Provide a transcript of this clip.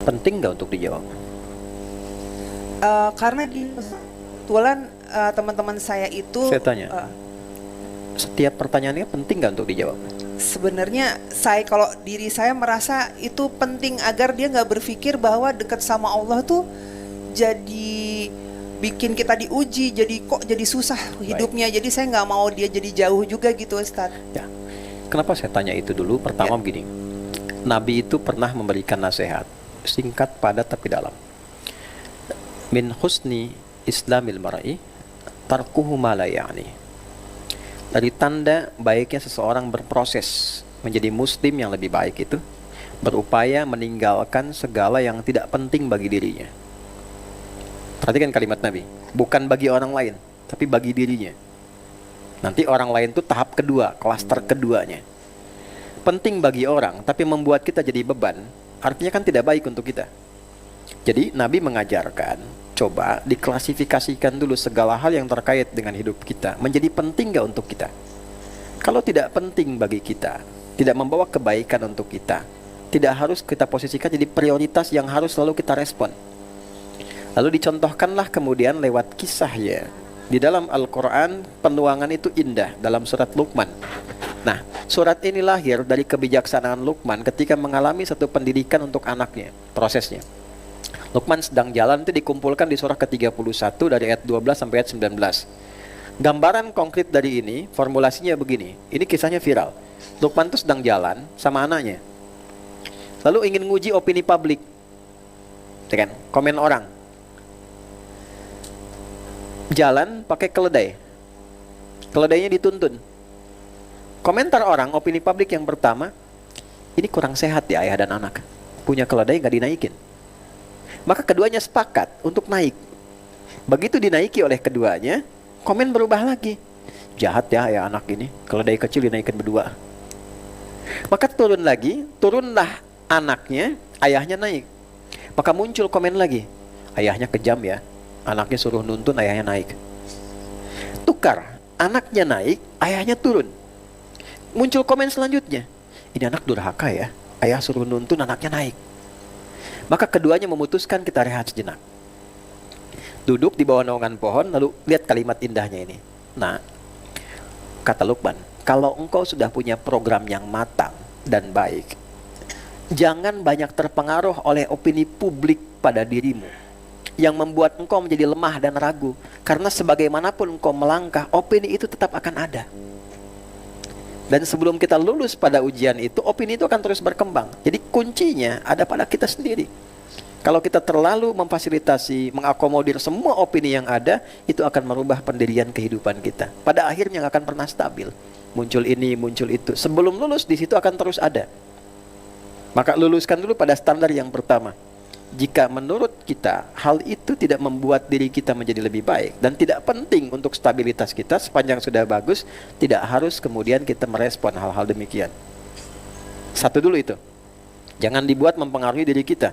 Penting nggak untuk dijawab? Karena kebetulan teman-teman saya itu Saya tanya, setiap pertanyaannya penting nggak untuk dijawab? sebenarnya kalau diri saya merasa itu penting agar dia nggak berpikir bahwa dekat sama Allah tuh jadi bikin kita diuji, jadi susah hidupnya. Jadi saya nggak mau dia jadi jauh juga gitu, Ustadz. Ya, kenapa saya tanya itu dulu? Pertama begini, Nabi itu pernah memberikan nasihat singkat, padat tapi dalam. Min husni islamil mar'i tarkuhu ma la ya'ni. Dari tanda baiknya seseorang berproses menjadi muslim yang lebih baik itu berupaya meninggalkan segala yang tidak penting bagi dirinya. Perhatikan kalimat Nabi, bukan bagi orang lain, tapi bagi dirinya. Nanti orang lain itu tahap kedua, klaster keduanya. Penting bagi orang, tapi membuat kita jadi beban, artinya kan tidak baik untuk kita. Jadi Nabi mengajarkan, coba diklasifikasikan dulu segala hal yang terkait dengan hidup kita, menjadi penting gak untuk kita. Kalau tidak penting bagi kita, tidak membawa kebaikan untuk kita, tidak harus kita posisikan jadi prioritas yang harus selalu kita respon. Lalu dicontohkanlah kemudian lewat kisahnya. Di dalam Al-Quran, penuangan itu indah dalam surat Luqman. Nah, surat ini lahir dari kebijaksanaan Luqman ketika mengalami satu pendidikan untuk anaknya, prosesnya. Luqman sedang jalan itu dikumpulkan di surah ke-31 dari ayat 12 sampai ayat 19. Gambaran konkret dari ini, formulasinya begini. Ini kisahnya viral. Luqman itu sedang jalan sama anaknya. Lalu ingin nguji opini publik. Kan? Komen orang. Jalan pakai keledai. Keledainya dituntun. Komentar orang, opini publik yang pertama, ini kurang sehat ya ayah dan anak. Punya keledai gak dinaikin. Maka keduanya sepakat untuk naik. Begitu dinaiki oleh keduanya, komen berubah lagi. Jahat ya ayah anak ini, keledai kecil dinaikin berdua. Maka turun lagi, turunlah anaknya, ayahnya naik. Maka muncul komen lagi, ayahnya kejam ya, anaknya suruh nuntun, ayahnya naik. Tukar, anaknya naik, ayahnya turun. Muncul komen selanjutnya, ini anak durhaka ya, ayah suruh nuntun, anaknya naik. Maka keduanya memutuskan kita rehat sejenak. Duduk di bawah naungan pohon, lalu lihat kalimat indahnya ini. Nah, kata Luqman, kalau engkau sudah punya program yang matang dan baik, jangan banyak terpengaruh oleh opini publik pada dirimu yang membuat engkau menjadi lemah dan ragu. Karena sebagaimanapun engkau melangkah, opini itu tetap akan ada. Dan sebelum kita lulus pada ujian itu, opini itu akan terus berkembang. Jadi kuncinya ada pada kita sendiri. Kalau kita terlalu memfasilitasi, mengakomodir semua opini yang ada, itu akan merubah pendirian kehidupan kita. Pada akhirnya nggak akan pernah stabil. Muncul ini, muncul itu. Sebelum lulus, di situ akan terus ada. Maka luluskan dulu pada standar yang pertama. Jika menurut kita hal itu tidak membuat diri kita menjadi lebih baik dan tidak penting untuk stabilitas kita, sepanjang sudah bagus, tidak harus kemudian kita merespon hal-hal demikian. Satu dulu itu, jangan dibuat mempengaruhi diri kita.